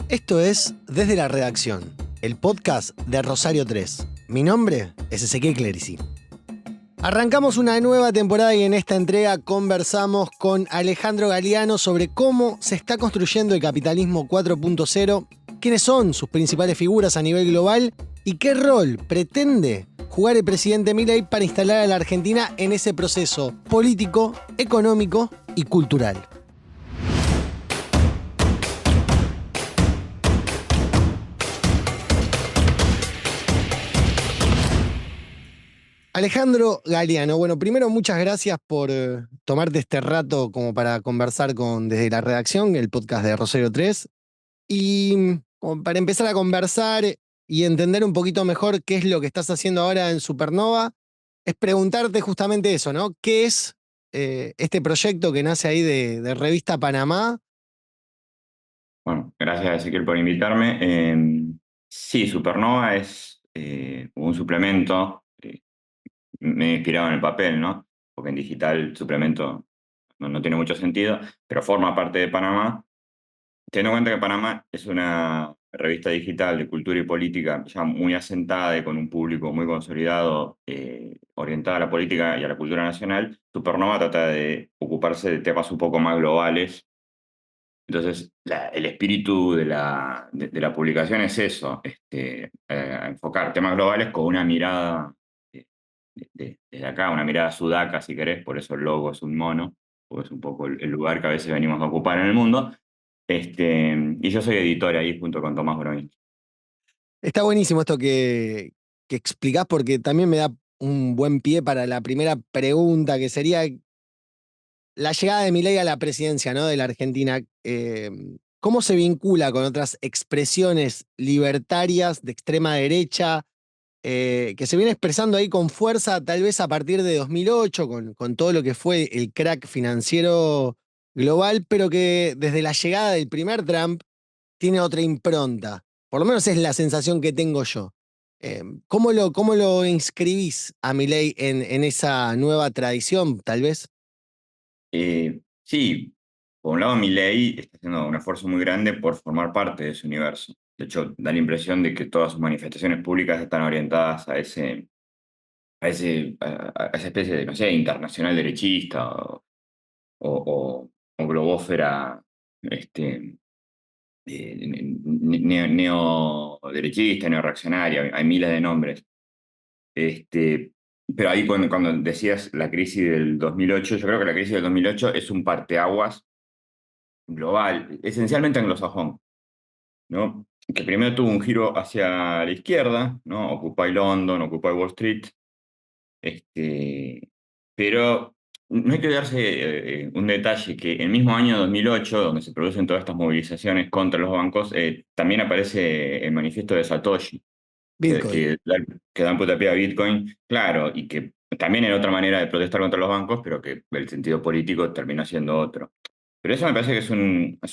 Esto es Desde la Redacción, el podcast de Rosario 3. Mi nombre es Ezequiel Clerici. Arrancamos una nueva temporada y en esta entrega conversamos con Alejandro Galiano sobre cómo se está construyendo el capitalismo 4.0, quiénes son sus principales figuras a nivel global y qué rol pretende jugar el presidente Milei para instalar a la Argentina en ese proceso político, económico y cultural. Alejandro Galiano, bueno, primero muchas gracias por tomarte este rato como para conversar con Desde la Redacción, el podcast de Rosario 3. Y como para empezar a conversar y entender un poquito mejor qué es lo que estás haciendo ahora en Supernova, es preguntarte justamente eso, ¿no? ¿Qué es este proyecto que nace ahí de Revista Panamá? Bueno, gracias Ezequiel por invitarme. Sí, Supernova es un suplemento, me he inspirado en el papel, ¿no? Porque en digital suplemento no tiene mucho sentido, pero forma parte de Panamá. Teniendo en cuenta que Panamá es una revista digital de cultura y política ya muy asentada y con un público muy consolidado, orientada a la política y a la cultura nacional, Supernova trata de ocuparse de temas un poco más globales. Entonces, el espíritu de la publicación es eso, enfocar temas globales con una mirada desde acá, una mirada sudaca, si querés, por eso el logo es un mono, porque es un poco el lugar que a veces venimos a ocupar en el mundo. Y yo soy editor ahí junto con Tomás Broin. Está buenísimo esto que explicás porque también me da un buen pie para la primera pregunta, que sería la llegada de Milei a la presidencia, ¿no? De la Argentina. ¿Cómo se vincula con otras expresiones libertarias de extrema derecha que se viene expresando ahí con fuerza, tal vez a partir de 2008, con todo lo que fue el crack financiero global, pero que desde la llegada del primer Trump tiene otra impronta? Por lo menos es la sensación que tengo yo. ¿Cómo lo inscribís a Milei en esa nueva tradición, tal vez? Sí, por un lado Milei está haciendo un esfuerzo muy grande por formar parte de ese universo. De hecho, da la impresión de que todas sus manifestaciones públicas están orientadas a esa especie de, no sé, internacional derechista o globósfera este, neoderechista, neoreaccionaria, hay miles de nombres. Este, pero ahí cuando decías la crisis del 2008, yo creo que la crisis del 2008 es un parteaguas global, esencialmente anglosajón, ¿no? Que primero tuvo un giro hacia la izquierda, ¿no? Occupy London, Occupy Wall Street. Pero no hay que olvidarse un detalle, que el mismo año 2008, donde se producen todas estas movilizaciones contra los bancos, también aparece el manifiesto de Satoshi, que, Bitcoin. que, da- que da puntapié a Bitcoin, claro, y que también era otra manera de protestar contra los bancos, pero que el sentido político terminó siendo otro. Pero eso me parece que es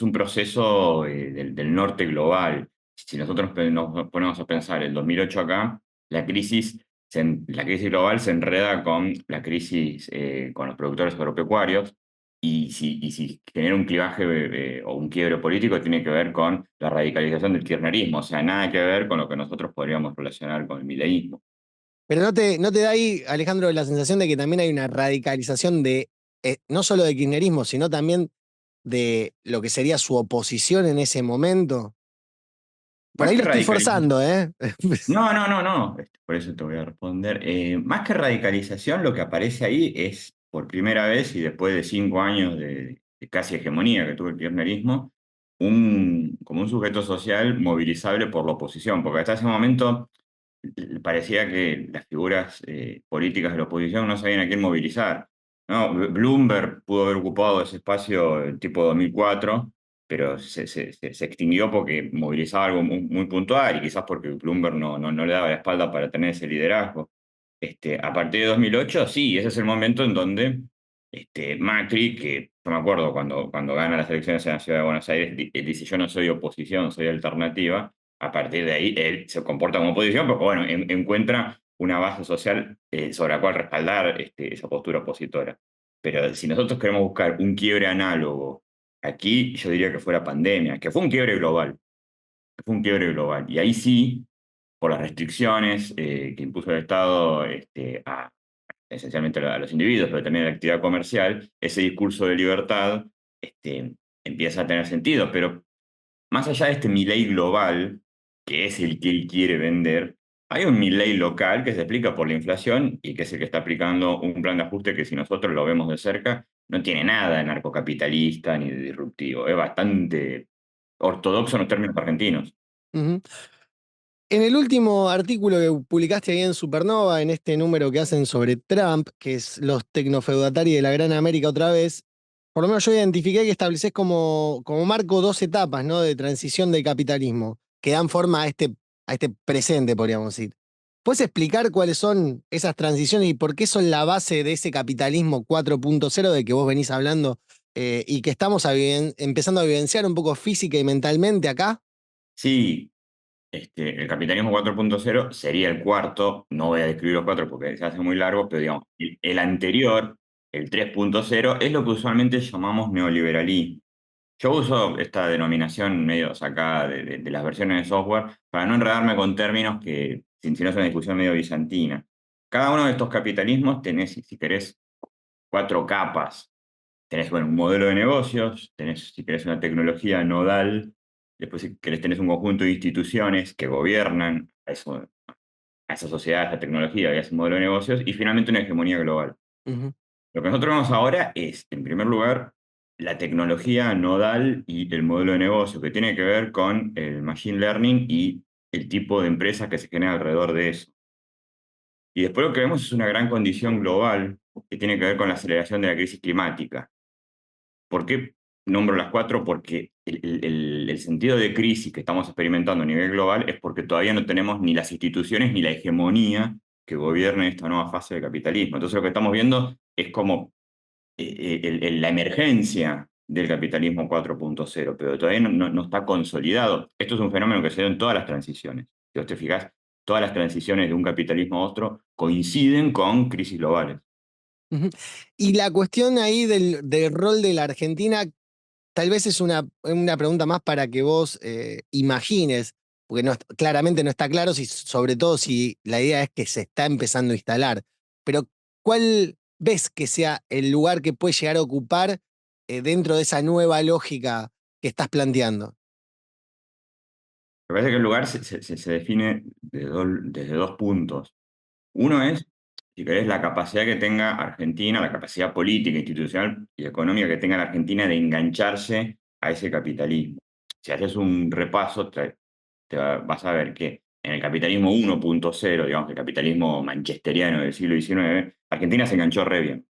un proceso del norte global. Si nosotros nos ponemos a pensar el 2008 acá, la crisis global se enreda con la crisis con los productores agropecuarios, y si genera un clivaje o un quiebre político, tiene que ver con la radicalización del kirchnerismo, o sea, nada que ver con lo que nosotros podríamos relacionar con el mileísmo. Pero no te da ahí, Alejandro, la sensación de que también hay una radicalización de, no solo de kirchnerismo, sino también de lo que sería su oposición en ese momento. Por Más ahí que lo estoy radicalización. forzando, ¿eh? No, no, no, no. Por eso te voy a responder. Más que radicalización, lo que aparece ahí es, por primera vez y después de 5 años de casi hegemonía que tuvo el kirchnerismo, como un sujeto social movilizable por la oposición, porque hasta ese momento parecía que las figuras políticas de la oposición no sabían a quién movilizar, ¿no? Bloomberg pudo haber ocupado ese espacio tipo 2004, pero se extinguió porque movilizaba algo muy puntual y quizás porque Bloomberg no le daba la espalda para tener ese liderazgo. A partir de 2008, sí, ese es el momento en donde Macri, que yo me acuerdo cuando gana las elecciones en la ciudad de Buenos Aires, él dice: yo no soy oposición, soy alternativa. A partir de ahí, él se comporta como oposición, porque bueno, encuentra una base social sobre la cual respaldar esa postura opositora. Pero si nosotros queremos buscar un quiebre análogo aquí, yo diría que fue la pandemia, que fue un quiebre global. fue un quiebre global. Y ahí sí, por las restricciones que impuso el Estado esencialmente a los individuos, pero también a la actividad comercial, ese discurso de libertad empieza a tener sentido. Pero más allá de este Milei global, que es el que él quiere vender, hay un Milei local que se explica por la inflación y que es el que está aplicando un plan de ajuste que si nosotros lo vemos de cerca, no tiene nada de narcocapitalista ni de disruptivo. Es bastante ortodoxo en los términos argentinos. Ujú. En el último artículo que publicaste ahí en Supernova, en este número que hacen sobre Trump, que es los tecnofeudatari de la Gran América otra vez, por lo menos yo identifiqué que estableces como marco dos etapas, ¿no? De transición del capitalismo, que dan forma a este presente, podríamos decir. ¿Puedes explicar cuáles son esas transiciones y por qué son la base de ese capitalismo 4.0 de que vos venís hablando y que estamos empezando a vivenciar un poco física y mentalmente acá? Sí, el capitalismo 4.0 sería el cuarto, no voy a describir los cuatro porque se hace muy largo, pero digamos, el anterior, el 3.0, es lo que usualmente llamamos neoliberalismo. Yo uso esta denominación medio sacada de las versiones de software para no enredarme con términos que, si no es una discusión medio bizantina. Cada uno de estos capitalismos tenés, si querés, cuatro capas. Tenés, bueno, un modelo de negocios, tenés, si querés, una tecnología nodal, después, si querés, tenés un conjunto de instituciones que gobiernan a esa sociedad, a esa tecnología y a ese modelo de negocios, y finalmente una hegemonía global. Ujú, Lo que nosotros vemos ahora es, en primer lugar, la tecnología nodal y el modelo de negocio, que tiene que ver con el machine learning y el tipo de empresas que se genera alrededor de eso. Y después lo que vemos es una gran condición global que tiene que ver con la aceleración de la crisis climática. ¿Por qué nombro las cuatro? Porque el sentido de crisis que estamos experimentando a nivel global es porque todavía no tenemos ni las instituciones ni la hegemonía que gobierne esta nueva fase del capitalismo. Entonces lo que estamos viendo es como la emergencia del capitalismo 4.0, pero todavía no está consolidado. Esto es un fenómeno que se da en todas las transiciones. Si vos te fijás, todas las transiciones de un capitalismo a otro coinciden con crisis globales. ujú. Y la cuestión ahí del rol de la Argentina, tal vez es una pregunta más para que vos imagines, porque claramente no está claro, si, sobre todo si la idea es que se está empezando a instalar. Pero, ¿cuál ves que sea el lugar que puede llegar a ocupar dentro de esa nueva lógica que estás planteando? Me parece que el lugar se define desde dos puntos. Uno es, si querés, la capacidad que tenga Argentina, la capacidad política, institucional y económica que tenga la Argentina de engancharse a ese capitalismo. Si haces un repaso, vas a ver que en el capitalismo 1.0, digamos, el capitalismo manchesteriano del siglo XIX, Argentina se enganchó re bien.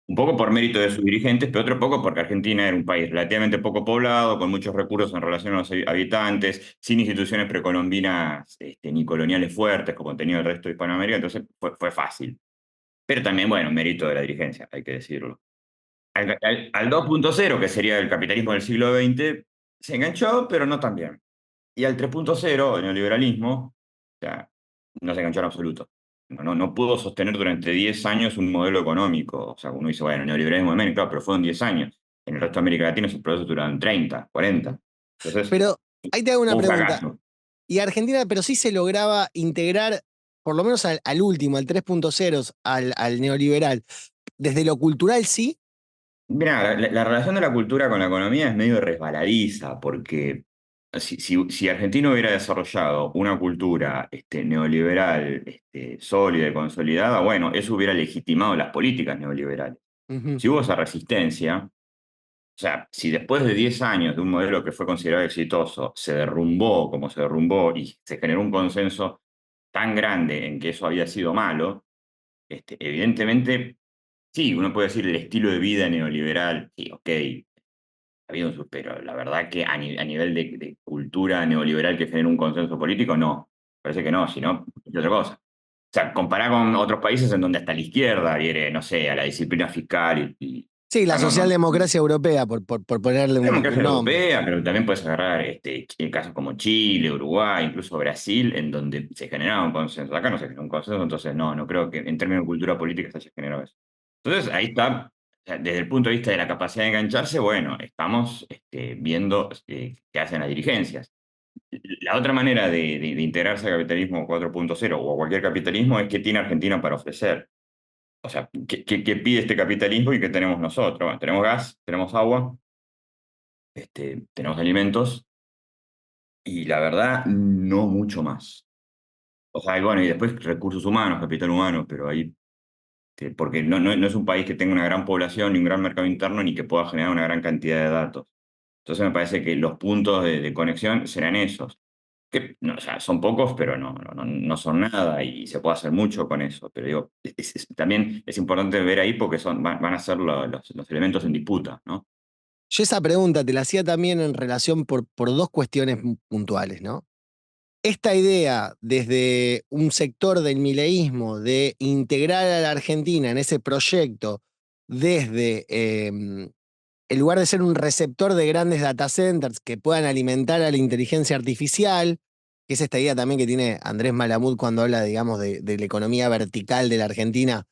Un poco por mérito de sus dirigentes, pero otro poco porque Argentina era un país relativamente poco poblado, con muchos recursos en relación a los habitantes, sin instituciones precolombinas ni coloniales fuertes como tenía el resto de Hispanoamérica, entonces fue fácil. Pero también, bueno, mérito de la dirigencia, hay que decirlo. Al 2.0, que sería el capitalismo del siglo XX, se enganchó, pero no tan bien. Y al 3.0, el neoliberalismo, o sea, no se enganchó en absoluto. No pudo sostener durante 10 años un modelo económico. O sea, uno dice, bueno, neoliberalismo de Menem, claro, pero fueron 10 años. En el resto de América Latina esos procesos duraron 30, 40. Entonces, Pero ahí te hago una fue un pregunta. fracaso. Y Argentina, pero sí se lograba integrar, por lo menos al último, al 3.0, al neoliberal. Desde lo cultural, sí. Mira, la relación de la cultura con la economía es medio resbaladiza, porque si Argentina hubiera desarrollado una cultura neoliberal sólida y consolidada, bueno, eso hubiera legitimado las políticas neoliberales. Ujú. Si hubo esa resistencia, o sea, si después de 10 años de un modelo que fue considerado exitoso se derrumbó como se derrumbó y se generó un consenso tan grande en que eso había sido malo, evidentemente, sí, uno puede decir el estilo de vida neoliberal, sí, ok, ha habido pero la verdad que a nivel de cultura neoliberal que genera un consenso político, no. Parece que no, sino es otra cosa. O sea, compará con otros países en donde hasta la izquierda adhiere, no sé, a la disciplina fiscal Sí, la ah, no, socialdemocracia europea, por ponerle la un democracia nombre. europea, pero también puedes agarrar casos como Chile, Uruguay, incluso Brasil, en donde se generaba un consenso. Acá no se generó un consenso, entonces no creo que en términos de cultura política se haya generado eso. Entonces ahí está, o sea, desde el punto de vista de la capacidad de engancharse, bueno, estamos viendo qué hacen las dirigencias. La otra manera de integrarse al capitalismo 4.0 o a cualquier capitalismo es qué tiene Argentina para ofrecer. O sea, ¿qué pide este capitalismo y qué tenemos nosotros? Bueno, tenemos gas, tenemos agua, tenemos alimentos y la verdad, no mucho más. O sea, y bueno, y después recursos humanos, capital humano, pero ahí, porque no es un país que tenga una gran población, ni un gran mercado interno, ni que pueda generar una gran cantidad de datos. Entonces me parece que los puntos de conexión serán esos. Que, no, o sea, son pocos, pero no son nada y se puede hacer mucho con eso. Pero digo, también es importante ver ahí porque van a ser los elementos en disputa, ¿no? Yo esa pregunta te la hacía también en relación por dos cuestiones puntuales, ¿no? Esta idea desde un sector del mileísmo de integrar a la Argentina en ese proyecto desde en lugar de ser un receptor de grandes data centers que puedan alimentar a la inteligencia artificial, que es esta idea también que tiene Andrés Malamud cuando habla, digamos, de la economía vertical de la Argentina.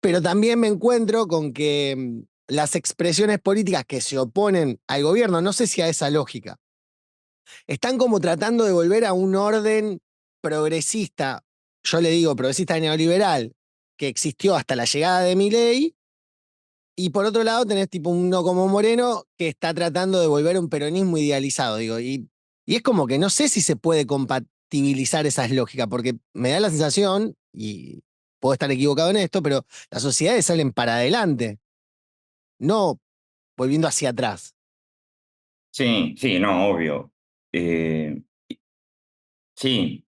Pero también me encuentro con que las expresiones políticas que se oponen al gobierno, no sé si a esa lógica, están como tratando de volver a un orden progresista, yo le digo progresista neoliberal, que existió hasta la llegada de Milei, y por otro lado tenés tipo uno como Moreno que está tratando de volver a un peronismo idealizado, digo, y es como que no sé si se puede compatibilizar esas lógicas, porque me da la sensación, y puedo estar equivocado en esto, pero las sociedades salen para adelante, no volviendo hacia atrás. Sí, sí, no, obvio. Eh, sí.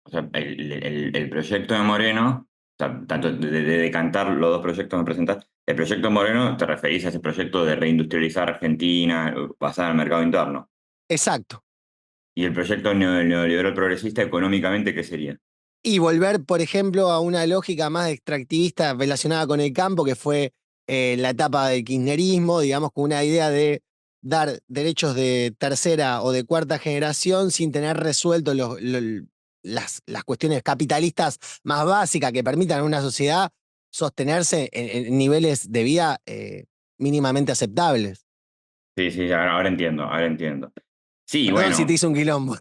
O sea, el proyecto de Moreno, o sea, tanto de decantar los dos proyectos que me presentaste, el proyecto de Moreno te referís a ese proyecto de reindustrializar Argentina basada en el mercado interno. Exacto. Y el proyecto neoliberal progresista económicamente, ¿qué sería? Y volver, por ejemplo, a una lógica más extractivista relacionada con el campo, que fue la etapa del kirchnerismo, digamos, con una idea de dar derechos de tercera o de cuarta generación sin tener resuelto las cuestiones capitalistas más básicas que permitan a una sociedad sostenerse en niveles de vida mínimamente aceptables. Sí, sí, ahora entiendo, ahora entiendo. Sí, Perdón si te bueno, hice un quilombo,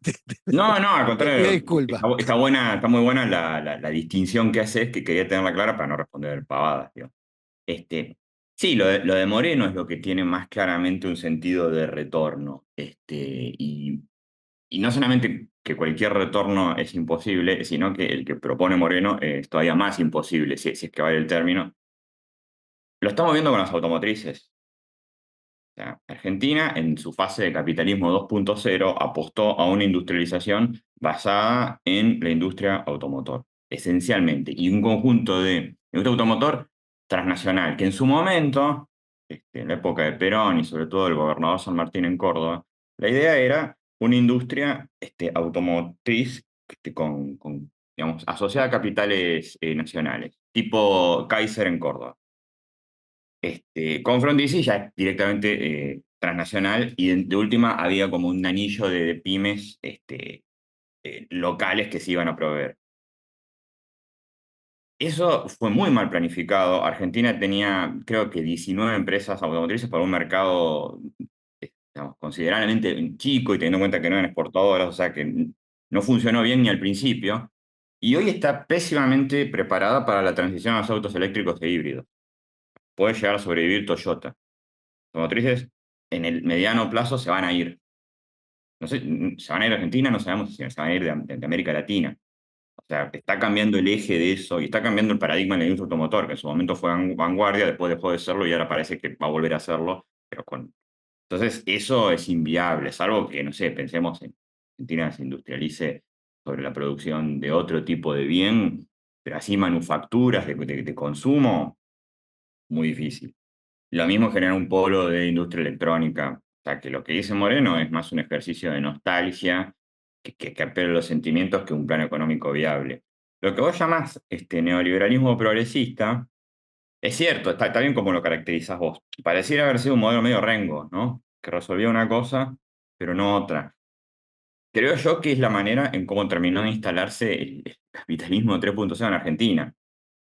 no, al te pido contrario, disculpas. está buena, está muy buena la distinción que haces, que quería tenerla clara para no responder pavadas, tío. Este, sí, lo de Moreno es lo que tiene más claramente un sentido de retorno. Y no solamente que cualquier retorno es imposible, sino que el que propone Moreno es todavía más imposible, si es que vale el término. Lo estamos viendo con las automotrices. O sea, Argentina, en su fase de capitalismo 2.0, apostó a una industrialización basada en la industria automotor, esencialmente, y un conjunto de industria automotor transnacional, que en su momento, en la época de Perón y sobre todo del gobernador San Martín en Córdoba, la idea era una industria automotriz digamos, asociada a capitales nacionales, tipo Kaiser en Córdoba. Con Frondizi ya directamente transnacional y de última había como un anillo de pymes locales que se iban a proveer. Eso fue muy mal planificado. Argentina tenía, creo que 19 empresas automotrices para un mercado digamos, considerablemente chico y teniendo en cuenta que no eran exportadoras, o sea que no funcionó bien ni al principio. Y hoy está pésimamente preparada para la transición a los autos eléctricos e híbridos. Puede llegar a sobrevivir Toyota. Automotrices en el mediano plazo se van a ir. No sé, se van a ir a Argentina, no sabemos si se van a ir de América Latina. O sea, está cambiando el eje de eso y está cambiando el paradigma en la industria automotor, que en su momento fue vanguardia, después dejó de serlo y ahora parece que va a volver a serlo, pero con... Entonces, eso es inviable, salvo que, no sé, pensemos en Argentina se industrialice sobre la producción de otro tipo de bien, pero así manufacturas de consumo, muy difícil. Lo mismo genera un polo de industria electrónica. O sea, que lo que dice Moreno es más un ejercicio de nostalgia que apela a los sentimientos que un plan económico viable. Lo que vos llamás neoliberalismo progresista, es cierto, está bien como lo caracterizás vos. Pareciera haber sido un modelo medio rengo, ¿no? Que resolvía una cosa, pero no otra. Creo yo que es la manera en cómo terminó de instalarse el capitalismo 3.0 en Argentina.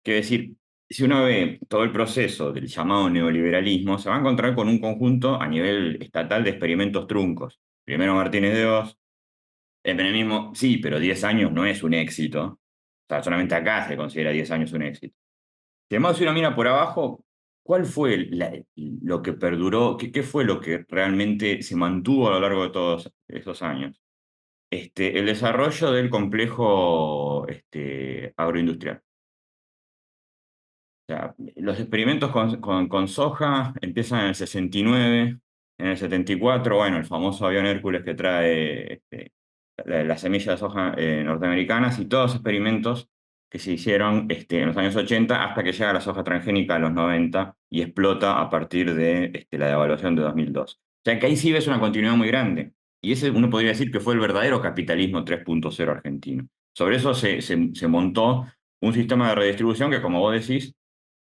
Quiero decir, si uno ve todo el proceso del llamado neoliberalismo, se va a encontrar con un conjunto a nivel estatal de experimentos truncos. primero Martínez de Oz, el menemismo, sí, pero 10 años no es un éxito. O sea, solamente acá se considera 10 años un éxito. Si además si uno mira por abajo, ¿cuál fue lo que perduró? ¿Qué fue lo que realmente se mantuvo a lo largo de todos esos años? El desarrollo del complejo agroindustrial. O sea, los experimentos con soja empiezan en el 69, en el 74, bueno, el famoso avión Hércules que trae la semilla de soja norteamericanas y todos los experimentos que se hicieron en los años 80 hasta que llega la soja transgénica a los 90 y explota a partir de la devaluación de 2002. O sea que ahí sí ves una continuidad muy grande. Y ese uno podría decir que fue el verdadero capitalismo 3.0 argentino. Sobre eso se montó un sistema de redistribución que, como vos decís,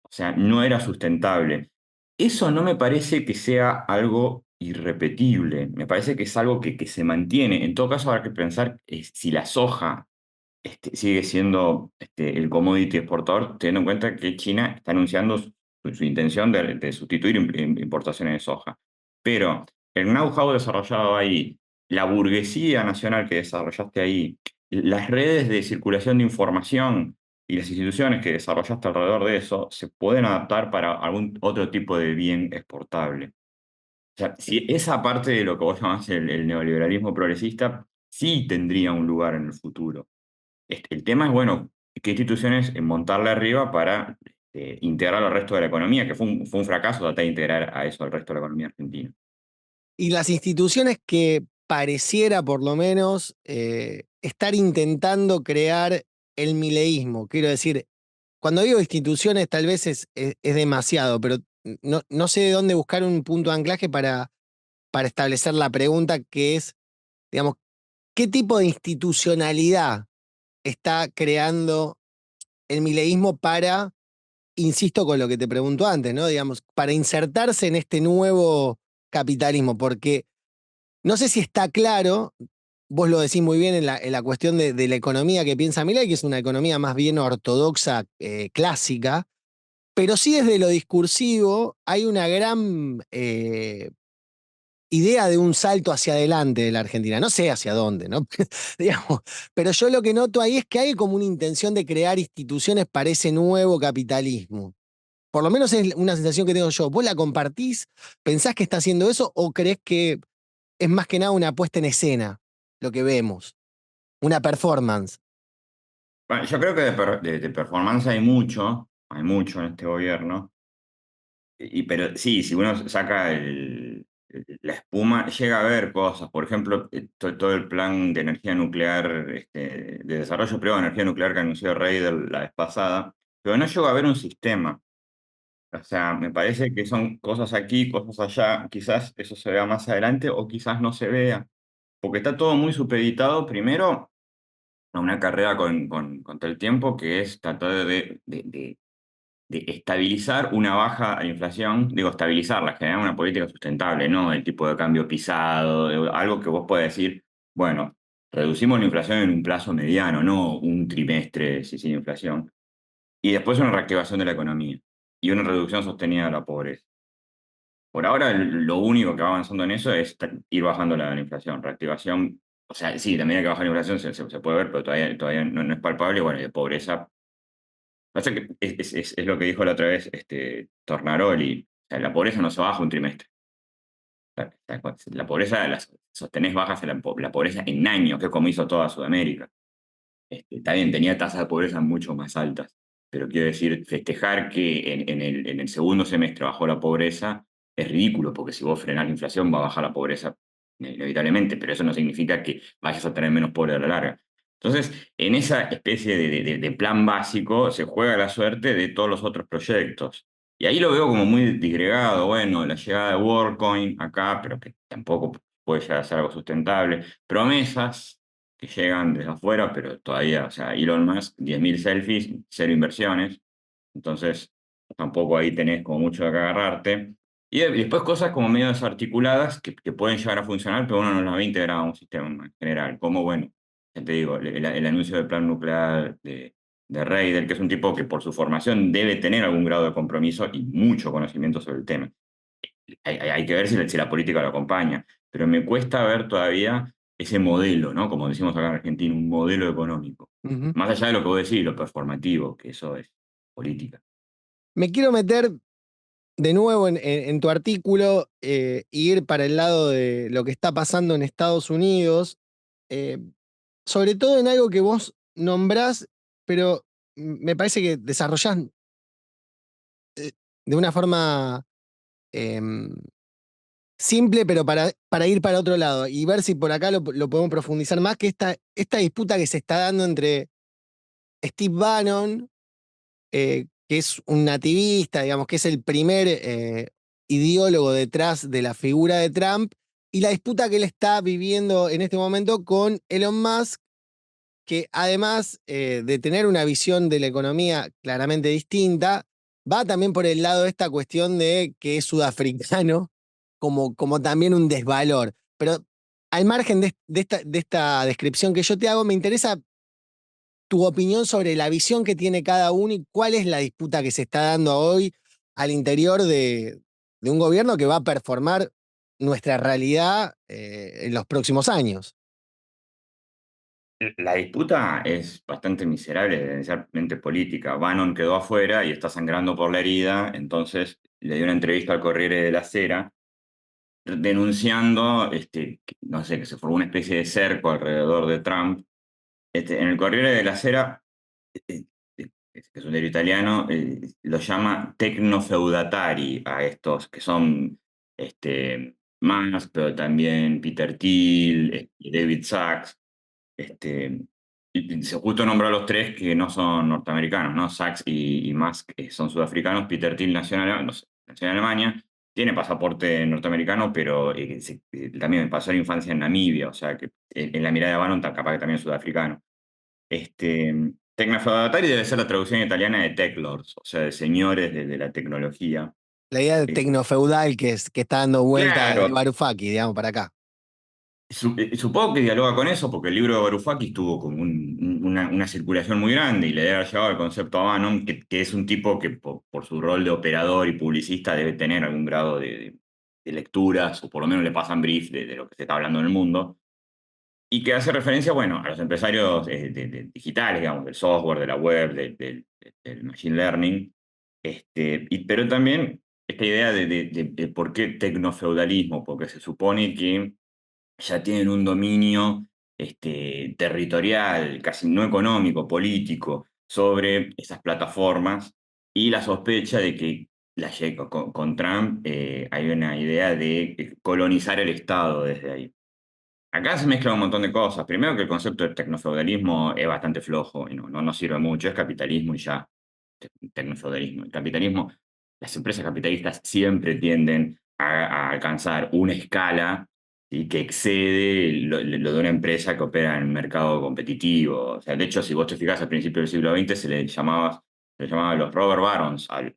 o sea, no era sustentable. Eso no me parece que sea algo irrepetible, me parece que es algo que se mantiene. En todo caso, habrá que pensar si la soja sigue siendo el commodity exportador, teniendo en cuenta que China está anunciando su intención de sustituir importaciones de soja. Pero el know-how desarrollado ahí, la burguesía nacional que desarrollaste ahí, las redes de circulación de información y las instituciones que desarrollaste alrededor de eso se pueden adaptar para algún otro tipo de bien exportable. O sea, si esa parte de lo que vos llamás el neoliberalismo progresista sí tendría un lugar en el futuro. El tema es, bueno, qué instituciones montarle arriba para integrar al resto de la economía, que fue un fracaso tratar de integrar a eso al resto de la economía argentina. Y las instituciones que pareciera, por lo menos, estar intentando crear el mileísmo. Quiero decir, cuando digo instituciones, tal vez es demasiado, pero no sé de dónde buscar un punto de anclaje para establecer la pregunta que es, digamos, ¿qué tipo de institucionalidad está creando el mileísmo para, insisto con lo que te pregunto antes, ¿no? Digamos, para insertarse en este nuevo capitalismo? Porque no sé si está claro, vos lo decís muy bien en la cuestión de la economía que piensa Milei, que es una economía más bien ortodoxa, clásica, pero sí desde lo discursivo hay una gran idea de un salto hacia adelante de la Argentina. No sé hacia dónde, ¿no? Digamos, pero yo lo que noto ahí es que hay como una intención de crear instituciones para ese nuevo capitalismo. Por lo menos es una sensación que tengo yo. ¿Vos la compartís? ¿Pensás que está haciendo eso o creés que es más que nada una puesta en escena lo que vemos? Una performance. Bueno, yo creo que de performance hay mucho en este gobierno. Pero sí, si uno saca la espuma, llega a ver cosas. Por ejemplo, todo el plan de energía nuclear, de desarrollo privado de energía nuclear que anunció Reidel la vez pasada, pero no llegó a ver un sistema. O sea, me parece que son cosas aquí, cosas allá. Quizás eso se vea más adelante o quizás no se vea, porque está todo muy supeditado primero a una carrera contra el tiempo que es tratar de estabilizar una baja inflación, digo, estabilizarla, generar una política sustentable, no el tipo de cambio pisado, algo que vos puedas decir, bueno, reducimos la inflación en un plazo mediano, no un trimestre sin inflación. Y después una reactivación de la economía y una reducción sostenida de la pobreza. Por ahora, lo único que va avanzando en eso es ir bajando la inflación, reactivación. O sea, sí, también hay que bajar la inflación, se puede ver, pero todavía no es palpable. Y bueno, y de pobreza. Pasa que es lo que dijo la otra vez Tornaroli. O sea, la pobreza no se baja un trimestre. La pobreza la sostenés bajas la pobreza en años, que es como hizo toda Sudamérica. Está bien, tenía tasas de pobreza mucho más altas, pero quiero decir, festejar que en el segundo semestre bajó la pobreza es ridículo, porque si vos frenás la inflación va a bajar la pobreza inevitablemente, pero eso no significa que vayas a tener menos pobre a la larga. Entonces, en esa especie de plan básico se juega la suerte de todos los otros proyectos. Y ahí lo veo como muy disgregado, bueno, la llegada de WorldCoin acá, pero que tampoco puede llegar a ser algo sustentable. Promesas que llegan desde afuera, pero todavía, o sea, Elon Musk, 10.000 selfies, cero inversiones, entonces tampoco ahí tenés como mucho de qué agarrarte. Y después cosas como medio desarticuladas que pueden llegar a funcionar, pero uno no las ve integrado a un sistema en general, como, bueno, ya te digo, el anuncio del plan nuclear de Raider, que es un tipo que por su formación debe tener algún grado de compromiso y mucho conocimiento sobre el tema. hay que ver si la política lo acompaña, pero me cuesta ver todavía ese modelo, ¿no? Como decimos acá en Argentina, un modelo económico. Ujú. Más allá de lo que vos decís, lo performativo, que eso es política. Me quiero meter de nuevo en tu artículo e ir para el lado de lo que está pasando en Estados Unidos, eh, sobre todo en algo que vos nombrás, pero me parece que desarrollás de una forma em, simple, pero para ir para otro lado y ver si por acá lo podemos profundizar más, que esta disputa que se está dando entre Steve Bannon, que es un nativista, digamos, que es el primer ideólogo detrás de la figura de Trump, y la disputa que él está viviendo en este momento con Elon Musk, que además de tener una visión de la economía claramente distinta, va también por el lado de esta cuestión de que es sudafricano como también un desvalor. Pero al margen de esta descripción que yo te hago, me interesa tu opinión sobre la visión que tiene cada uno y cuál es la disputa que se está dando hoy al interior de un gobierno que va a performar nuestra realidad en los próximos años. La disputa es bastante miserable, esencialmente política. Bannon quedó afuera y está sangrando por la herida, entonces le dio una entrevista al Corriere de la Sera denunciando, no sé, que se formó una especie de cerco alrededor de Trump. En el Corriere de la Sera, eh, que es un diario italiano, lo llama tecnofeudatari a estos, que son Musk, pero también Peter Thiel, y David Sachs. Se justo nombró a los tres que no son norteamericanos, ¿no? Sachs y Musk son sudafricanos. Peter Thiel no sé, nació en Alemania, tiene pasaporte norteamericano, pero también pasó la infancia en Namibia, o sea que en la mirada de Bannon capaz que también es sudafricano. Tecnofeudatari debe ser la traducción italiana de tech lords, o sea, de señores de la tecnología. La idea de Eh, tecnofeudal que está dando vuelta de claro, Varoufakis, digamos, para acá. Supongo que dialoga con eso porque el libro de Varoufakis tuvo como una circulación muy grande y le debe haber llevado el concepto a Bannon, que es un tipo que por su rol de operador y publicista debe tener algún grado de lecturas, o por lo menos le pasan brief de lo que se está hablando en el mundo, y que hace referencia, bueno, a los empresarios digitales, digamos, del software, de la web, del machine learning, pero también esta idea de por qué tecnofeudalismo, porque se supone que ya tienen un dominio territorial, casi no económico, político, sobre esas plataformas y la sospecha de que con Trump hay una idea de colonizar el Estado desde ahí. Acá se mezclan un montón de cosas. Primero que el concepto de tecnofeudalismo es bastante flojo y no sirve mucho, es capitalismo y ya. Tecnofeudalismo. El capitalismo, las empresas capitalistas siempre tienden a alcanzar una escala y que excede lo de una empresa que opera en el mercado competitivo. O sea, de hecho, si vos te fijás al principio del siglo XX se le llamaba los robber barons, al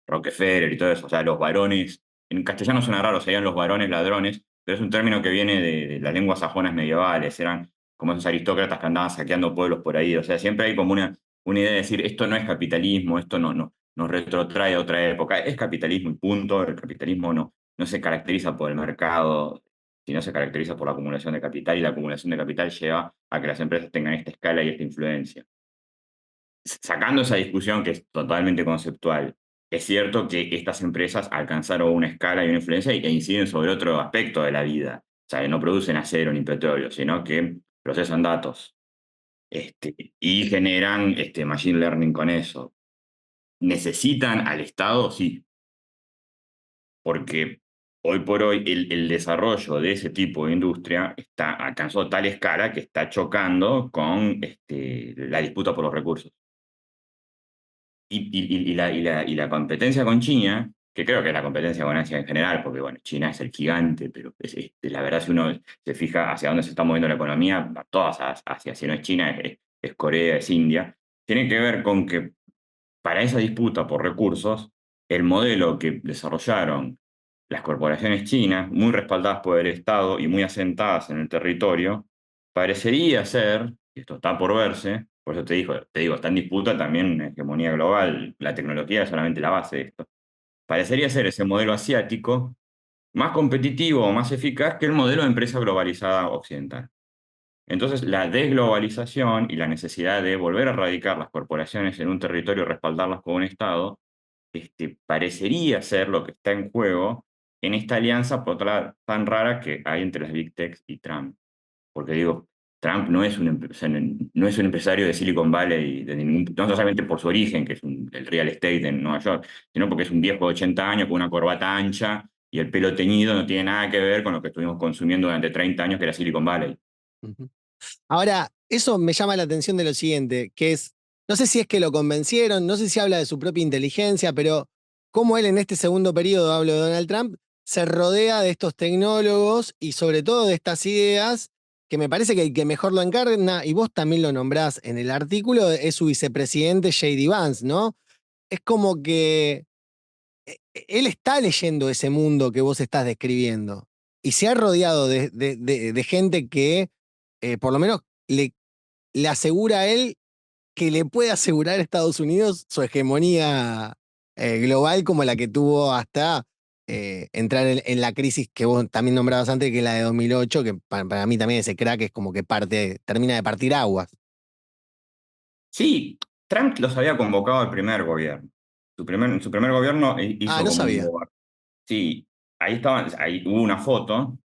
Rockefeller y todo eso. O sea, los varones, en castellano suena raro, serían los varones ladrones, pero es un término que viene de las lenguas sajonas medievales. Eran como esos aristócratas que andaban saqueando pueblos por ahí. O sea, siempre hay como una idea de decir, esto no es capitalismo, esto no nos retrotrae a otra época. Es capitalismo y punto. El capitalismo no se caracteriza por el mercado, sino se caracteriza por la acumulación de capital, y la acumulación de capital lleva a que las empresas tengan esta escala y esta influencia. Sacando esa discusión que es totalmente conceptual, es cierto que estas empresas alcanzaron una escala y una influencia e inciden sobre otro aspecto de la vida. O sea, que no producen acero ni petróleo, sino que procesan datos, y generan machine learning con eso. ¿Necesitan al Estado? Sí, porque hoy por hoy el desarrollo de ese tipo de industria alcanzó tal escala que está chocando con la disputa por los recursos. Y la competencia con China, que creo que es la competencia con Asia en general, porque bueno, China es el gigante, pero la verdad, si uno se fija hacia dónde se está moviendo la economía, a todas hacia, si no es China, es Corea, es India, tiene que ver con que para esa disputa por recursos, el modelo que desarrollaron las corporaciones chinas, muy respaldadas por el Estado y muy asentadas en el territorio, parecería ser, y esto está por verse, por eso te digo, está en disputa también la hegemonía global, la tecnología es solamente la base de esto. Parecería ser ese modelo asiático más competitivo o más eficaz que el modelo de empresa globalizada occidental. Entonces, la desglobalización y la necesidad de volver a radicar las corporaciones en un territorio y respaldarlas con un Estado, parecería ser lo que está en juego en esta alianza por otra tan rara que hay entre las Big Techs y Trump. Porque digo, Trump no es o sea, no es un empresario de Silicon Valley, no solamente por su origen, que es el real estate en Nueva York, sino porque es un viejo de 80 años con una corbata ancha y el pelo teñido no tiene nada que ver con lo que estuvimos consumiendo durante 30 años, que era Silicon Valley. Ujú. Ahora, eso me llama la atención de lo siguiente, que es, no sé si es que lo convencieron, no sé si habla de su propia inteligencia, pero cómo él en este segundo periodo, hablo de Donald Trump, se rodea de estos tecnólogos y sobre todo de estas ideas, que me parece que el que mejor lo encarna, y vos también lo nombrás en el artículo, es su vicepresidente J.D. Vance, ¿no? Es como que él está leyendo ese mundo que vos estás describiendo y se ha rodeado de gente que por lo menos le asegura a él que le puede asegurar a Estados Unidos su hegemonía global como la que tuvo hasta entrar en la crisis que vos también nombrabas antes, que es la de 2008, que para mí también ese crack es como que termina de partir aguas. Sí, Trump los había convocado al primer gobierno. En su primer gobierno Ah, hizo no como sabía. sí, ahí estaba, ahí hubo una foto.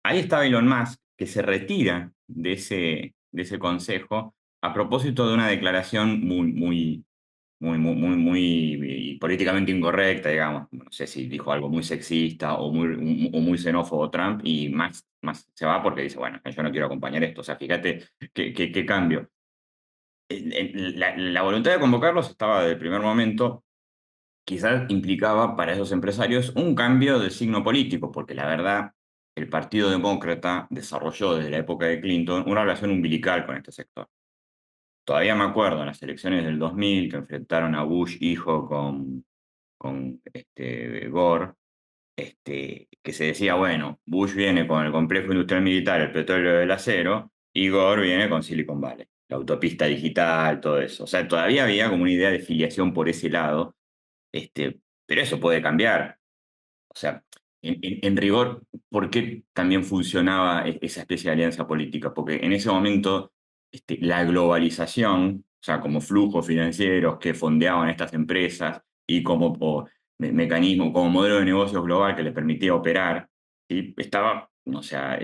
Ahí estaba Elon Musk, que se retira de ese consejo a propósito de una declaración muy políticamente incorrecta, digamos. No sé si dijo algo muy sexista o muy xenófobo Trump, y más se va porque dice, bueno, yo no quiero acompañar esto. O sea, fíjate qué cambio. La voluntad de convocarlos estaba desde el primer momento. Quizás implicaba para esos empresarios un cambio de signo político, porque la verdad, el Partido Demócrata desarrolló desde la época de Clinton una relación umbilical con este sector. Todavía me acuerdo en las elecciones del 2000 que enfrentaron a Bush hijo con Gore, que se decía, bueno, Bush viene con el complejo industrial militar, el petróleo del acero, y Gore viene con Silicon Valley, la autopista digital, todo eso. O sea, todavía había como una idea de filiación por ese lado, pero eso puede cambiar. O sea, en rigor, ¿por qué también funcionaba esa especie de alianza política? Porque en ese momento la globalización, o sea, como flujos financieros que fondeaban estas empresas y como mecanismo, como modelo de negocios global que les permitía operar, ¿sí? Estaba, o sea,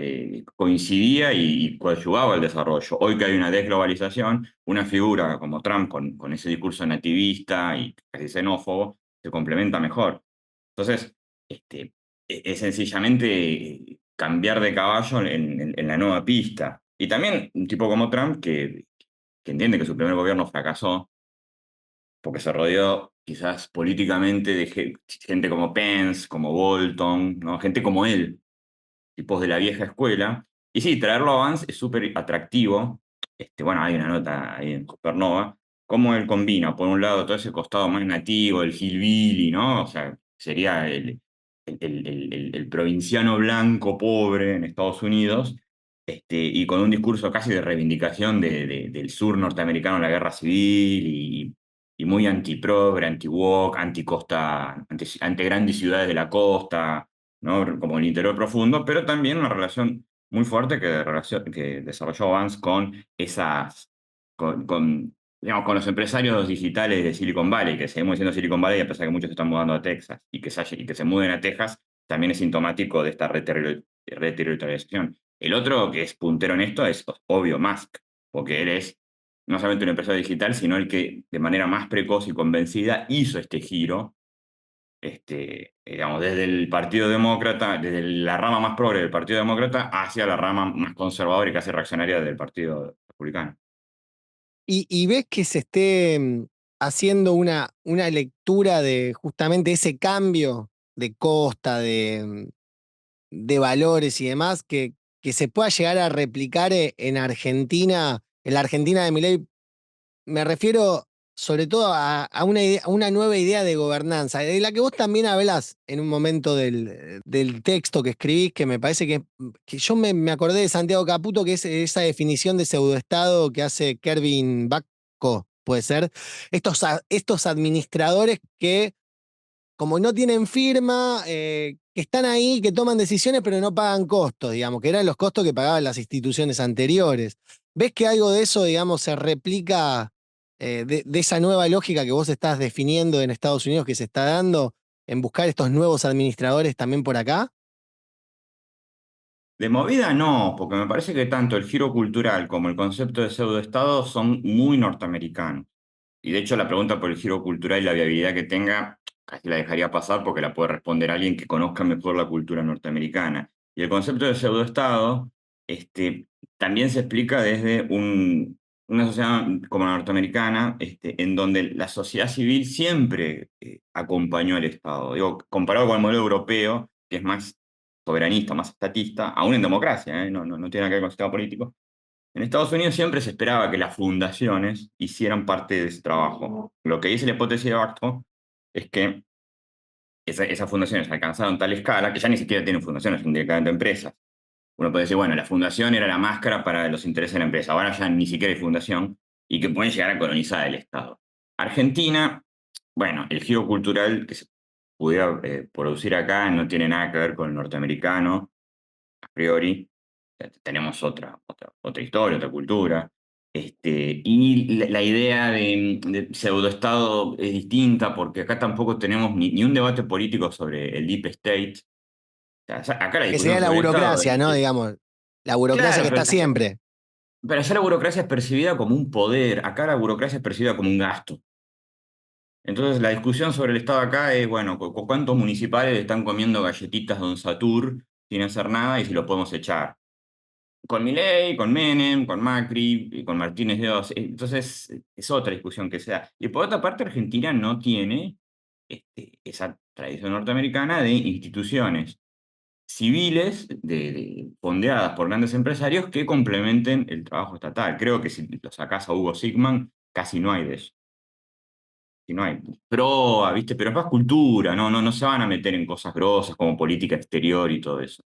coincidía y coadyuvaba el desarrollo. Hoy que hay una desglobalización, una figura como Trump con ese discurso nativista y casi xenófobo se complementa mejor. Entonces, es sencillamente cambiar de caballo en la nueva pista. Y también un tipo como Trump que entiende que su primer gobierno fracasó porque se rodeó quizás políticamente de gente como Pence, como Bolton, ¿no? Gente como él, tipos de la vieja escuela. Y sí, traerlo a Vance es súper atractivo. Bueno, hay una nota ahí en Supernova, cómo él combina, por un lado, todo ese costado más nativo, el hillbilly, ¿no? O sea, sería el provinciano blanco pobre en Estados Unidos, y con un discurso casi de reivindicación del sur norteamericano en la guerra civil y muy anti-progre, anti-woke, anti-costa, ante grandes ciudades de la costa, ¿no? Como el interior profundo, pero también una relación muy fuerte que desarrolló Vance con digamos, con los empresarios digitales de Silicon Valley, que seguimos diciendo Silicon Valley a pesar de que muchos se están mudando a Texas, y que se muden a Texas también es sintomático de esta reterritorialización. El otro que es puntero en esto es obvio Musk, porque él es no solamente un empresario digital, sino el que de manera más precoz y convencida hizo este giro, digamos, desde el Partido Demócrata, desde la rama más progre del Partido Demócrata hacia la rama más conservadora y casi reaccionaria del Partido Republicano. Y ves que se esté haciendo una lectura de justamente ese cambio de costa, de valores y demás, que se pueda llegar a replicar en Argentina, en la Argentina de Milei. Me refiero sobre todo a a una nueva idea de gobernanza, de la que vos también hablás en un momento del texto que escribís, que me parece que yo me acordé de Santiago Caputo, que es esa definición de pseudoestado que hace Kervin Bacco, puede ser, estos administradores que como no tienen firma, que están ahí, que toman decisiones, pero no pagan costos, digamos, que eran los costos que pagaban las instituciones anteriores. ¿Ves que algo de eso, digamos, se replica de esa nueva lógica que vos estás definiendo en Estados Unidos que se está dando en buscar estos nuevos administradores también por acá? De movida no, porque me parece que tanto el giro cultural como el concepto de pseudoestado son muy norteamericanos. Y de hecho la pregunta por el giro cultural y la viabilidad que tenga, casi la dejaría pasar porque la puede responder alguien que conozca mejor la cultura norteamericana. Y el concepto de pseudoestado también se explica desde una sociedad como la norteamericana, en donde la sociedad civil siempre acompañó al Estado. Digo, comparado con el modelo europeo, que es más soberanista, más estatista, aún en democracia, no tiene nada que ver con el sistema político. En Estados Unidos siempre se esperaba que las fundaciones hicieran parte de ese trabajo. Lo que dice la hipótesis de Baxter es que esas fundaciones alcanzaron tal escala que ya ni siquiera tienen fundaciones, son directamente empresas. Uno puede decir, bueno, la fundación era la máscara para los intereses de la empresa, ahora ya ni siquiera hay fundación y que pueden llegar a colonizar el Estado. Argentina, bueno, el giro cultural que se pudiera producir acá no tiene nada que ver con el norteamericano, a priori, tenemos otra historia, otra cultura. Y la idea de pseudoestado es distinta porque acá tampoco tenemos ni un debate político sobre el deep state. O sea, acá la Que discusión sería la sobre el Estado burocracia, ¿no? Digamos, la burocracia claro, que está siempre. pero allá la burocracia es percibida como un poder, acá la burocracia es percibida como un gasto. Entonces la discusión sobre el Estado acá es, bueno, ¿cuántos municipales están comiendo galletitas Don Satur sin hacer nada y si lo podemos echar? Con Milei, con Menem, con Macri, y con Martínez de Oz. Entonces, es otra discusión que se da. Y por otra parte, Argentina no tiene esa tradición norteamericana de instituciones civiles fondeadas por grandes empresarios que complementen el trabajo estatal. Creo que si lo sacás a Hugo Sigman, casi no hay de eso. Si no hay proa, ¿viste? Pero es más cultura, no se van a meter en cosas grosas como política exterior y todo eso.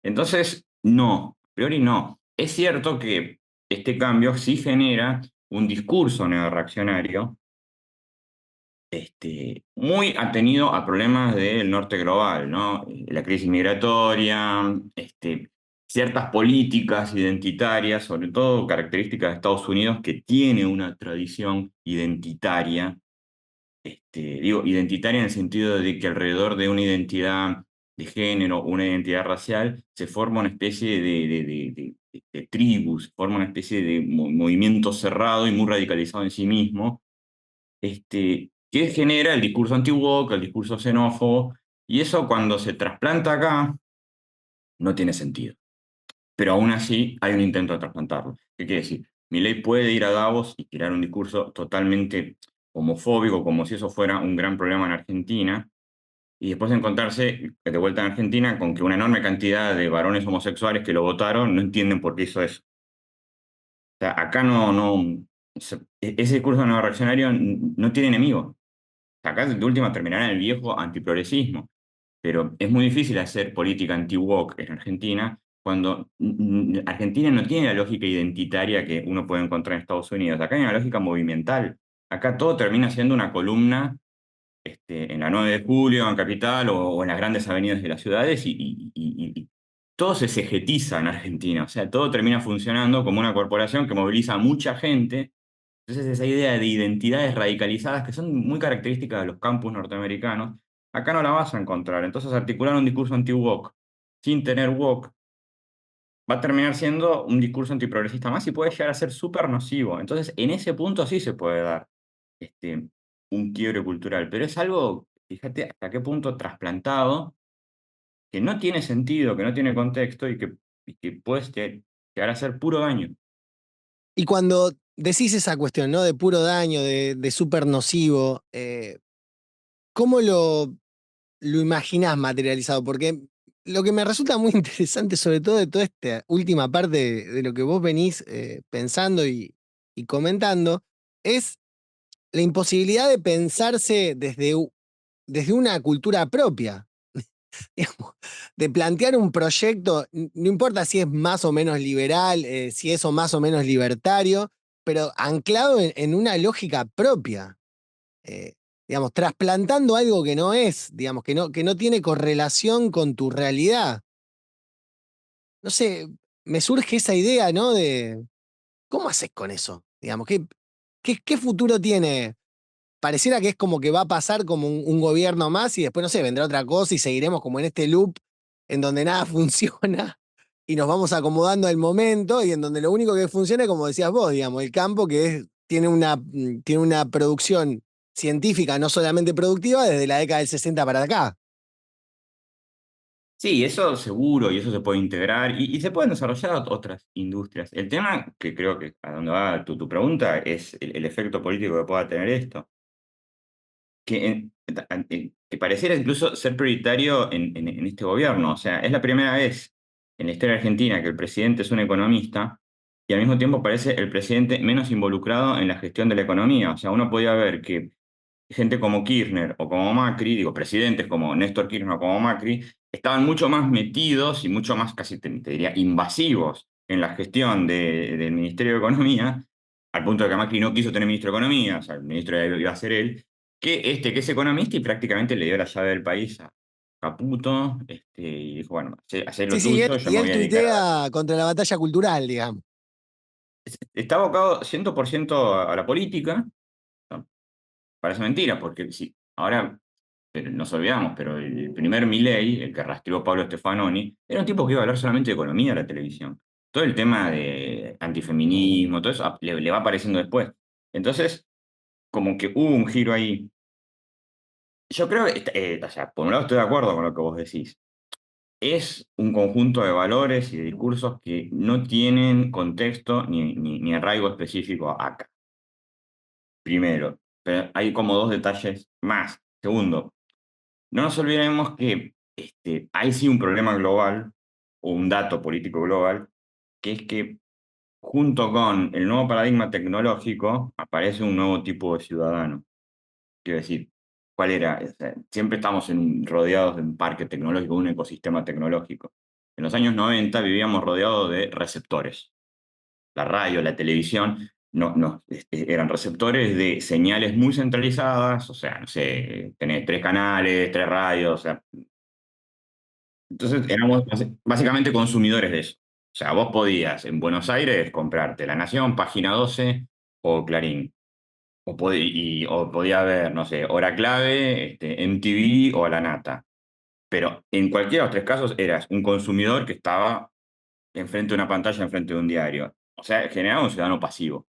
Entonces, no, a priori no. Es cierto que este cambio sí genera un discurso neorreaccionario muy atenido a problemas del norte global, ¿no? La crisis migratoria, ciertas políticas identitarias, sobre todo características de Estados Unidos, que tiene una tradición identitaria digo, identitaria en el sentido de que alrededor de una identidad de género, una identidad racial, se forma una especie de tribus, forma una especie de movimiento cerrado y muy radicalizado en sí mismo, que genera el discurso anti-woke, el discurso xenófobo, y eso cuando se trasplanta acá, no tiene sentido. Pero aún así hay un intento de trasplantarlo. ¿Qué quiere decir? Milei puede ir a Davos y tirar un discurso totalmente homofóbico, como si eso fuera un gran problema en Argentina, y después encontrarse de vuelta en Argentina con que una enorme cantidad de varones homosexuales que lo votaron no entienden por qué hizo eso. O sea, acá ese discurso no reaccionario no tiene enemigo. Acá de última terminará en el viejo antiprogresismo. Pero es muy difícil hacer política anti-woke en Argentina cuando Argentina no tiene la lógica identitaria que uno puede encontrar en Estados Unidos. Acá hay una lógica movimental. Acá todo termina siendo una columna en la 9 de Julio, en Capital o en las grandes avenidas de las ciudades y todo se sejetiza en Argentina. O sea, todo termina funcionando como una corporación que moviliza a mucha gente. Entonces esa idea de identidades radicalizadas que son muy características de los campus norteamericanos, acá no la vas a encontrar. Entonces articular un discurso anti-woke sin tener woke va a terminar siendo un discurso antiprogresista más y puede llegar a ser súper nocivo. Entonces en ese punto sí se puede dar este, un quiebre cultural, pero es algo, fíjate hasta qué punto trasplantado, que no tiene sentido, que no tiene contexto y que puede llegar a ser puro daño. Y cuando decís esa cuestión, ¿no? De puro daño, de súper nocivo, ¿cómo lo imaginás materializado? Porque lo que me resulta muy interesante, sobre todo de toda esta última parte de lo que vos venís pensando y comentando, es la imposibilidad de pensarse desde una cultura propia. Digamos, de plantear un proyecto, no importa si es más o menos liberal, si es o más o menos libertario, pero anclado en una lógica propia. Eh, digamos, trasplantando algo que no es, digamos, que no tiene correlación con tu realidad. No sé, me surge esa idea, ¿no? De, ¿cómo haces con eso? Digamos, ¿qué futuro tiene? Pareciera que es como que va a pasar como un gobierno más y después, no sé, vendrá otra cosa y seguiremos como en este loop en donde nada funciona y nos vamos acomodando al momento y en donde lo único que funciona es como decías vos, digamos, el campo tiene una producción científica, no solamente productiva, desde la década del 60 para acá. Sí, eso seguro, y eso se puede integrar, y se pueden desarrollar otras industrias. El tema, que creo que a donde va tu pregunta, es el efecto político que pueda tener esto. Que pareciera incluso ser prioritario en este gobierno. O sea, es la primera vez en la historia argentina que el presidente es un economista y al mismo tiempo parece el presidente menos involucrado en la gestión de la economía. O sea, uno podía ver que gente como Kirchner o como Macri, digo, presidentes como Néstor Kirchner o como Macri, estaban mucho más metidos y mucho más, casi te diría, invasivos en la gestión del Ministerio de Economía, al punto de que Macri no quiso tener ministro de Economía, o sea, el ministro iba a ser él, que es economista y prácticamente le dio la llave del país a Caputo, y dijo, bueno, hacé Sí, lo sí, tuyo, yo y me él voy a dedicar a... tuitea contra la batalla cultural, digamos. Está abocado 100% a la política, ¿no? Parece mentira, porque si ahora nos olvidamos, pero el primer Milei, el que rastreó Pablo Stefanoni, era un tipo que iba a hablar solamente de economía en la televisión. Todo el tema de antifeminismo, todo eso le va apareciendo después. Entonces, como que hubo un giro ahí. Yo creo que, o sea, por un lado estoy de acuerdo con lo que vos decís. Es un conjunto de valores y de discursos que no tienen contexto ni arraigo específico acá. Primero, pero hay como dos detalles más. Segundo, no nos olvidemos que hay sí un problema global, o un dato político global, que es que junto con el nuevo paradigma tecnológico aparece un nuevo tipo de ciudadano. Quiero decir, ¿cuál era? O sea, siempre estamos rodeados de un parque tecnológico, un ecosistema tecnológico. En los años 90 vivíamos rodeados de receptores. La radio, la televisión, no, eran receptores de señales muy centralizadas, o sea, no sé, tenés tres canales, tres radios, o sea, entonces éramos básicamente consumidores de eso. O sea, vos podías en Buenos Aires comprarte La Nación, Página 12 o Clarín. O podía ver, no sé, Hora Clave, MTV o La Nata. Pero en cualquiera de los tres casos eras un consumidor que estaba enfrente de una pantalla, enfrente de un diario. O sea, generaba un ciudadano pasivo.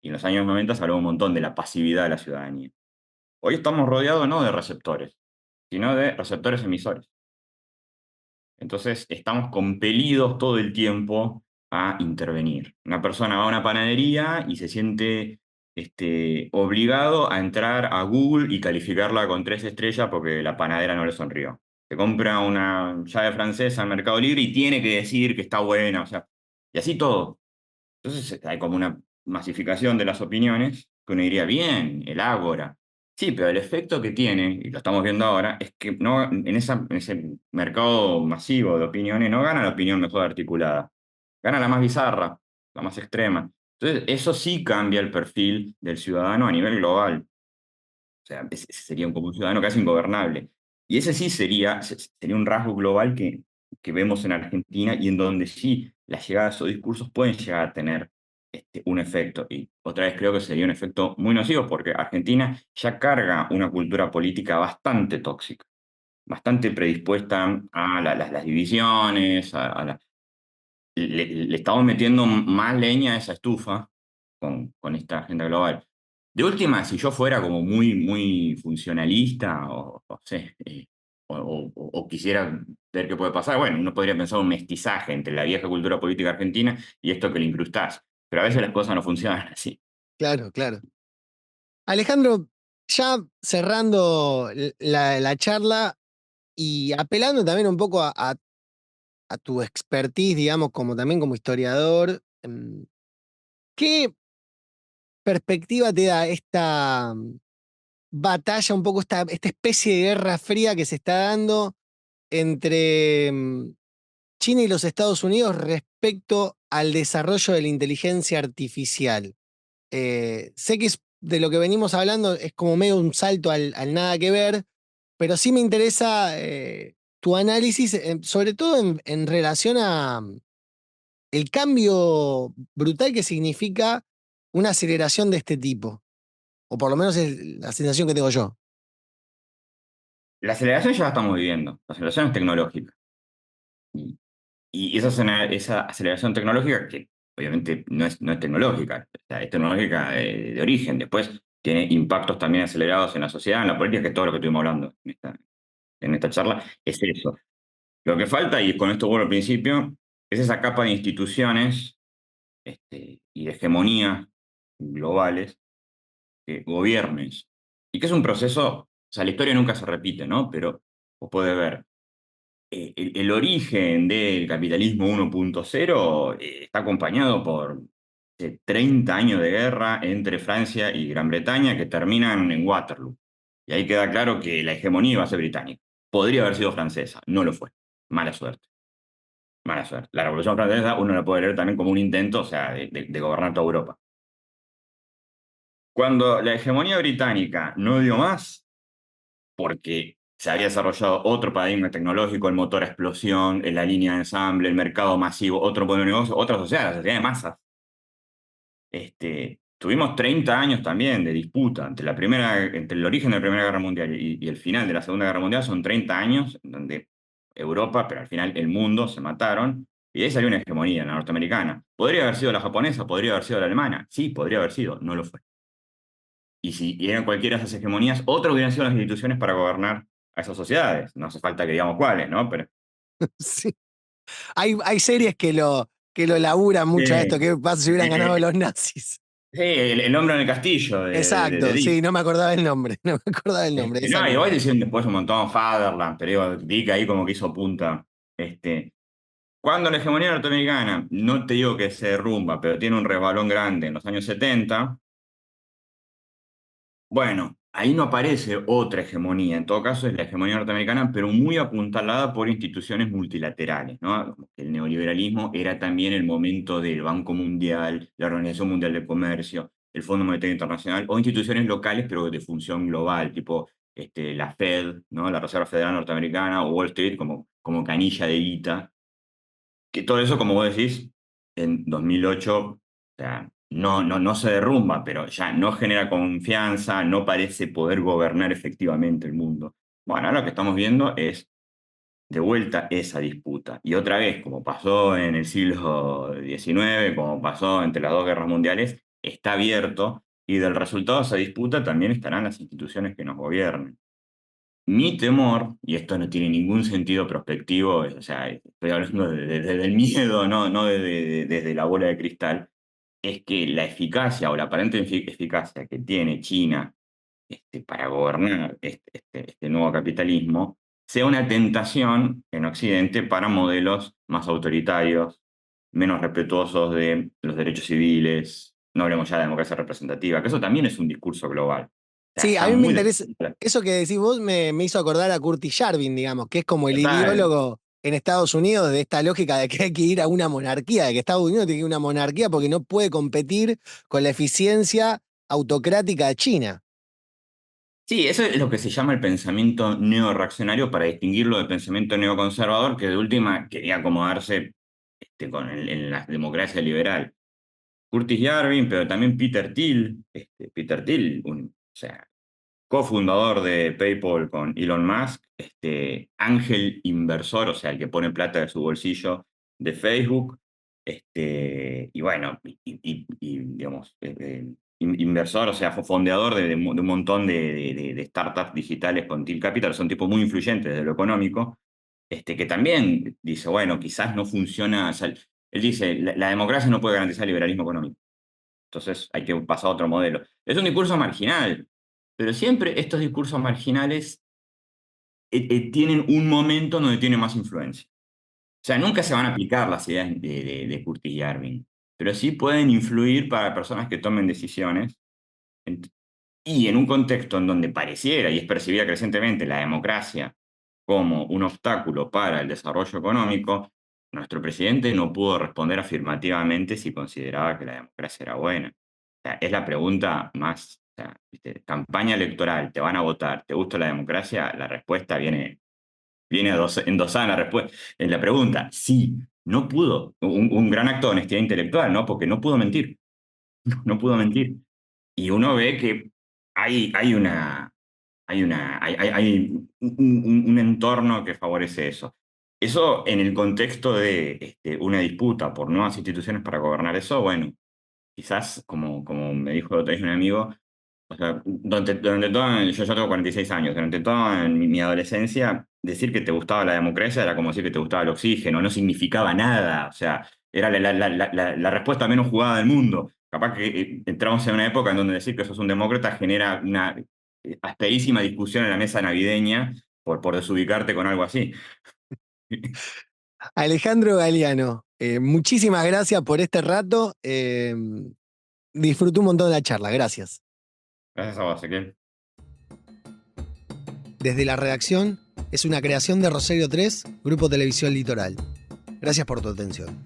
Y en los años 90 se habló un montón de la pasividad de la ciudadanía. Hoy estamos rodeados no de receptores, sino de receptores emisores. Entonces estamos compelidos todo el tiempo a intervenir. Una persona va a una panadería y se siente obligado a entrar a Google y calificarla con 3 estrellas porque la panadera no le sonrió. Se compra una llave francesa en Mercado Libre y tiene que decir que está buena, o sea, y así todo. Entonces hay como una masificación de las opiniones que uno diría, bien, el ágora. Sí, pero el efecto que tiene, y lo estamos viendo ahora, es que no, en ese mercado masivo de opiniones no gana la opinión mejor articulada, gana la más bizarra, la más extrema. Entonces, eso sí cambia el perfil del ciudadano a nivel global. O sea, ese sería como un ciudadano casi ingobernable. Y ese sí sería un rasgo global que vemos en Argentina y en donde sí las llegadas o discursos pueden llegar a tener un efecto. Y otra vez creo que sería un efecto muy nocivo porque Argentina ya carga una cultura política bastante tóxica, bastante predispuesta a las divisiones, le estamos metiendo más leña a esa estufa con esta agenda global. De última, si yo fuera como muy funcionalista o sé, o quisiera ver qué puede pasar, bueno, uno podría pensar un mestizaje entre la vieja cultura política argentina y esto que le incrustás. Pero a veces las cosas no funcionan así. Claro, claro. Alejandro, ya cerrando la charla y apelando también un poco a tu expertise, digamos, como también como historiador, ¿qué perspectiva te da esta batalla, un poco esta especie de guerra fría que se está dando entre China y los Estados Unidos respecto al desarrollo de la inteligencia artificial? Sé que es de lo que venimos hablando es como medio un salto al nada que ver, pero sí me interesa tu análisis, sobre todo en relación a el cambio brutal que significa una aceleración de este tipo, o por lo menos es la sensación que tengo yo. La aceleración ya la estamos viviendo, la aceleración es tecnológica. Y, y esa aceleración tecnológica, que obviamente no es tecnológica, o sea, es tecnológica de origen, después tiene impactos también acelerados en la sociedad, en la política, que es todo lo que estuvimos hablando en esta charla, es eso. Lo que falta, y con esto vuelvo al principio, es esa capa de instituciones y de hegemonías globales que gobiernes. Y que es un proceso, o sea, la historia nunca se repite, ¿no? Pero vos podés ver, el origen del capitalismo 1.0 está acompañado por 30 años de guerra entre Francia y Gran Bretaña que terminan en Waterloo. Y ahí queda claro que la hegemonía iba a ser británica. Podría haber sido francesa, no lo fue. Mala suerte. Mala suerte. La Revolución Francesa uno la puede leer también como un intento, o sea, de gobernar toda Europa. Cuando la hegemonía británica no dio más, porque se había desarrollado otro paradigma tecnológico, el motor a explosión, la línea de ensamble, el mercado masivo, otro modelo de negocio, otra sociedad, la sociedad de masas. Tuvimos 30 años también de disputa entre el origen de la Primera Guerra Mundial y el final de la Segunda Guerra Mundial. Son 30 años en donde Europa, pero al final el mundo, se mataron. Y de ahí salió una hegemonía, la norteamericana. ¿Podría haber sido la japonesa? ¿Podría haber sido la alemana? Sí, podría haber sido, no lo fue. Y si eran cualquiera de esas hegemonías, otras hubieran sido las instituciones para gobernar a esas sociedades. No hace falta que digamos cuáles, ¿no? Pero, Sí. Hay series que lo laburan mucho a esto, eh, qué pasa si hubieran ganado eh, los nazis. sí, el hombre en el castillo de Exacto, Dick. sí, no me acordaba el nombre, no me acordaba el nombre, esa No, igual misma. dicen después un montón Fatherland, pero digo, Dick ahí como que hizo punta. Cuando la hegemonía norteamericana, no te digo que se derrumba, pero tiene un resbalón grande en los años 70. Bueno, ahí no aparece otra hegemonía, en todo caso es la hegemonía norteamericana, pero muy apuntalada por instituciones multilaterales, ¿no? Como que el neoliberalismo era también el momento del Banco Mundial, la Organización Mundial de Comercio, el Fondo Monetario Internacional, o instituciones locales, pero de función global, tipo la Fed, ¿no? La Reserva Federal Norteamericana, o Wall Street como canilla de guita, que todo eso, como vos decís, en 2008, o sea, no se derrumba, pero ya no genera confianza, no parece poder gobernar efectivamente el mundo. Bueno, ahora lo que estamos viendo es de vuelta esa disputa. Y otra vez, como pasó en el siglo XIX, como pasó entre las dos guerras mundiales, está abierto y del resultado de esa disputa también estarán las instituciones que nos gobiernen. Mi temor, y esto no tiene ningún sentido prospectivo, o sea, estoy hablando desde el miedo, no desde la bola de cristal, es que la eficacia o la aparente eficacia que tiene China para gobernar este nuevo capitalismo sea una tentación en Occidente para modelos más autoritarios, menos respetuosos de los derechos civiles, no hablemos ya de democracia representativa, que eso también es un discurso global. O sea, Sí, a está mí me muy interesa, eso que decís vos me hizo acordar a Curtis Yarvin, digamos, que es como el total. ideólogo en Estados Unidos de esta lógica de que hay que ir a una monarquía, de que Estados Unidos tiene que ir a una monarquía porque no puede competir con la eficiencia autocrática de China. Sí, eso es lo que se llama el pensamiento neorreaccionario para distinguirlo del pensamiento neoconservador, que de última quería acomodarse en la democracia liberal. Curtis Yarvin, pero también Peter Thiel, Peter Thiel, o sea, cofundador de PayPal con Elon Musk, ángel inversor, o sea, el que pone plata de su bolsillo de Facebook, y bueno, digamos, inversor, o sea, fue fondeador de un montón de startups digitales con Thiel Capital, son tipos muy influyentes desde lo económico, que también dice, bueno, quizás no funciona, o sea, él dice, la democracia no puede garantizar el liberalismo económico. Entonces hay que pasar a otro modelo. Es un discurso marginal, pero siempre estos discursos marginales tienen un momento donde tienen más influencia. O sea, nunca se van a aplicar las ideas de Curtis y Yarvin, pero sí pueden influir para personas que tomen decisiones. Ent- Y en un contexto en donde pareciera y es percibida crecientemente la democracia como un obstáculo para el desarrollo económico, nuestro presidente no pudo responder afirmativamente si consideraba que la democracia era buena. O sea, es la pregunta más O sea, ¿viste? Campaña electoral, te van a votar, ¿te gusta la democracia? La respuesta viene endosada en en la pregunta. Sí, no pudo. Un gran acto de honestidad intelectual, ¿no? Porque no pudo mentir. No pudo mentir. Y uno ve que hay una, hay un entorno que favorece eso. Eso en el contexto de una disputa por nuevas instituciones para gobernar eso, bueno, quizás, como me dijo otra vez un amigo, o sea, durante toda, yo ya tengo 46 años, durante toda mi adolescencia, decir que te gustaba la democracia era como decir que te gustaba el oxígeno, no significaba nada, o sea, era la respuesta menos jugada del mundo. Capaz que entramos en una época en donde decir que sos un demócrata genera una asperísima discusión en la mesa navideña por desubicarte con algo así. Alejandro Galeano, muchísimas gracias por este rato. Disfruté un montón de la charla, gracias. Gracias a vos, Ezequiel. Desde la redacción, es una creación de Rosario 3, Grupo Televisión Litoral. Gracias por tu atención.